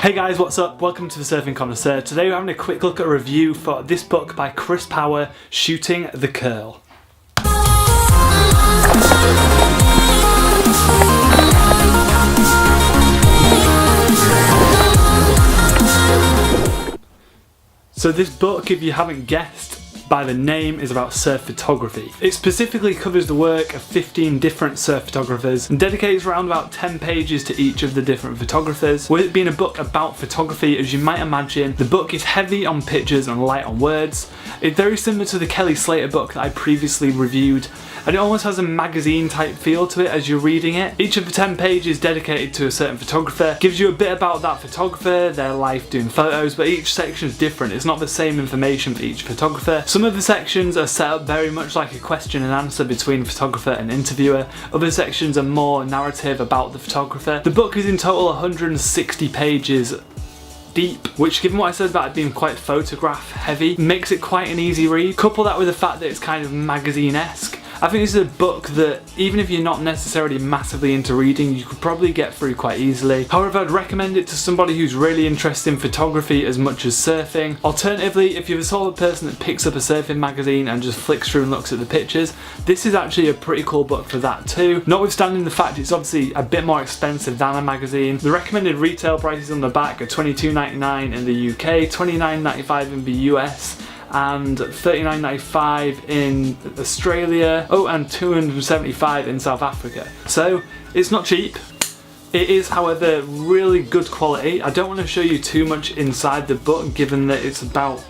Hey guys, what's up? Welcome to the Surfing Connoisseur. Today we're having a quick look at a review for this book by Chris Power, Shooting the Curl. So this book, if you haven't guessed by the name, is about surf photography. It specifically covers the work of 15 different surf photographers and dedicates around about 10 pages to each of the different photographers. With it being a book about photography, as you might imagine, the book is heavy on pictures and light on words. It's very similar to the Kelly Slater book that I previously reviewed, and it almost has a magazine type feel to it as you're reading it. Each of the 10 pages dedicated to a certain photographer gives you a bit about that photographer, their life doing photos, but each section is different. It's not the same information for each photographer. Some of the sections are set up very much like a question and answer between photographer and interviewer. Other sections are more narrative about the photographer. The book is in total 160 pages deep, which, given what I said about it being quite photograph heavy, makes it quite an easy read. Couple that with the fact that it's kind of magazine-esque, I think this is a book that, even if you're not necessarily massively into reading, you could probably get through quite easily. However, I'd recommend it to somebody who's really interested in photography as much as surfing. Alternatively, if you're the sort of person that picks up a surfing magazine and just flicks through and looks at the pictures, this is actually a pretty cool book for that too. Notwithstanding the fact it's obviously a bit more expensive than a magazine. The recommended retail prices on the back are $22.99 in the UK, $29.95 in the US, and $39.95 in Australia, and $275 in South Africa. So it's not cheap. It is, however, really good quality. I don't want to show you too much inside the book, given that it's about,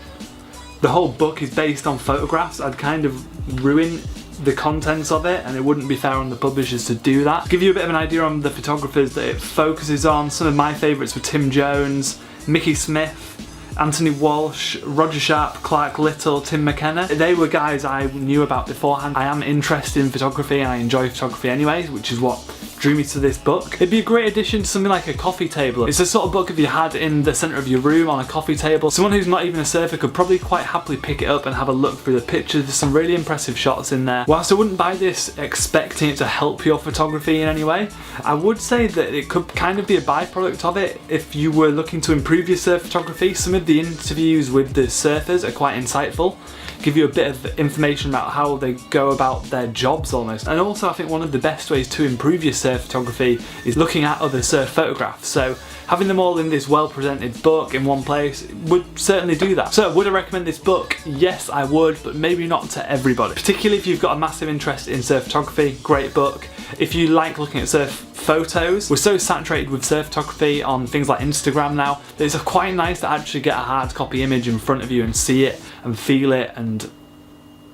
the whole book is based on photographs. I'd kind of ruin the contents of it, and it wouldn't be fair on the publishers to do that. To give you a bit of an idea on the photographers that it focuses on, some of my favourites were Tim Jones, Mickey Smith, Anthony Walsh, Roger Sharp, Clark Little, Tim McKenna. They were guys I knew about beforehand. I am interested in photography and I enjoy photography anyways, which is what drew me to this book. It'd be a great addition to something like a coffee table. It's the sort of book if you had in the centre of your room on a coffee table, someone who's not even a surfer could probably quite happily pick it up and have a look through the pictures. There's some really impressive shots in there. Whilst I wouldn't buy this expecting it to help your photography in any way, I would say that it could kind of be a byproduct of it if you were looking to improve your surf photography. Some of the interviews with the surfers are quite insightful, give you a bit of information about how they go about their jobs almost. And also I think one of the best ways to improve your surf photography is looking at other surf photographs. So having them all in this well presented book in one place would certainly do that. So would I recommend this book? Yes, I would, but maybe not to everybody. Particularly if you've got a massive interest in surf photography, great book. If you like looking at surf photos, we're so saturated with surf photography on things like Instagram now that it's quite nice to actually get a hard copy image in front of you and see it and feel it and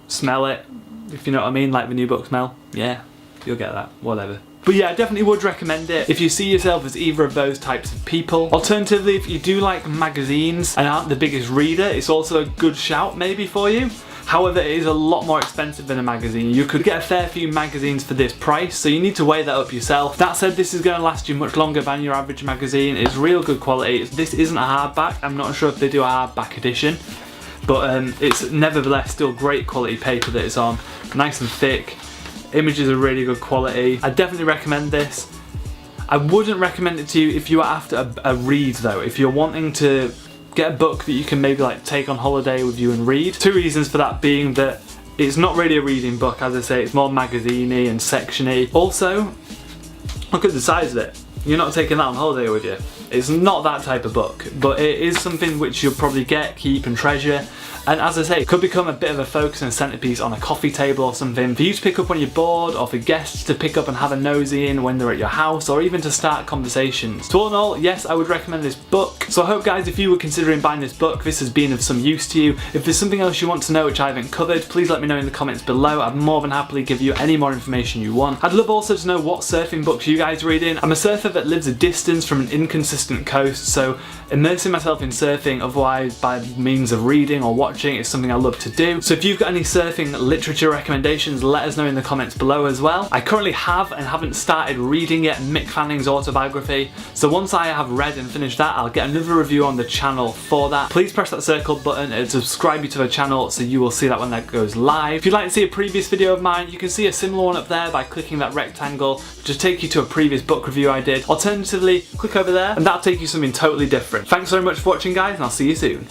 smell it, if you know what I mean, like the new book smell. Yeah, you'll get that, whatever. But yeah, I definitely would recommend it if you see yourself as either of those types of people. Alternatively, if you do like magazines and aren't the biggest reader, it's also a good shout maybe for you. However, it is a lot more expensive than a magazine. You could get a fair few magazines for this price, so you need to weigh that up yourself. That said, this is going to last you much longer than your average magazine. It's real good quality. This isn't a hardback. I'm not sure if they do a hardback edition, but it's nevertheless still great quality paper that it's on. Nice and thick. Images are really good quality. I definitely recommend this. I wouldn't recommend it to you if you are after a read though. If you're wanting to get a book that you can maybe like take on holiday with you and read. Two reasons for that being that it's not really a reading book, as I say, it's more magazine-y and section-y. Also, look at the size of it. You're not taking that on holiday with you. It's not that type of book, but it is something which you'll probably get, keep and treasure. And as I say, it could become a bit of a focus and centerpiece on a coffee table or something for you to pick up when you're bored, or for guests to pick up and have a nosy in when they're at your house, or even to start conversations. So all in all, yes, I would recommend this book. So I hope, guys, if you were considering buying this book, this has been of some use to you. If there's something else you want to know which I haven't covered, please let me know in the comments below. I'd more than happily give you any more information you want. I'd love also to know what surfing books you guys read in. I'm a surfer that lives a distance from an inconsistent coast, so immersing myself in surfing otherwise by means of reading or watching is something I love to do. So if you've got any surfing literature recommendations, let us know in the comments below as well. I currently have and haven't started reading yet Mick Fanning's autobiography, so once I have read and finished that, I'll get another review on the channel for that. Please press that circle button and subscribe you to the channel so you will see that when that goes live. If you'd like to see a previous video of mine, you can see a similar one up there by clicking that rectangle, which will take you to a previous book review I did. Alternatively, click over there and that'll take you something totally different. Thanks so much for watching guys, and I'll see you soon.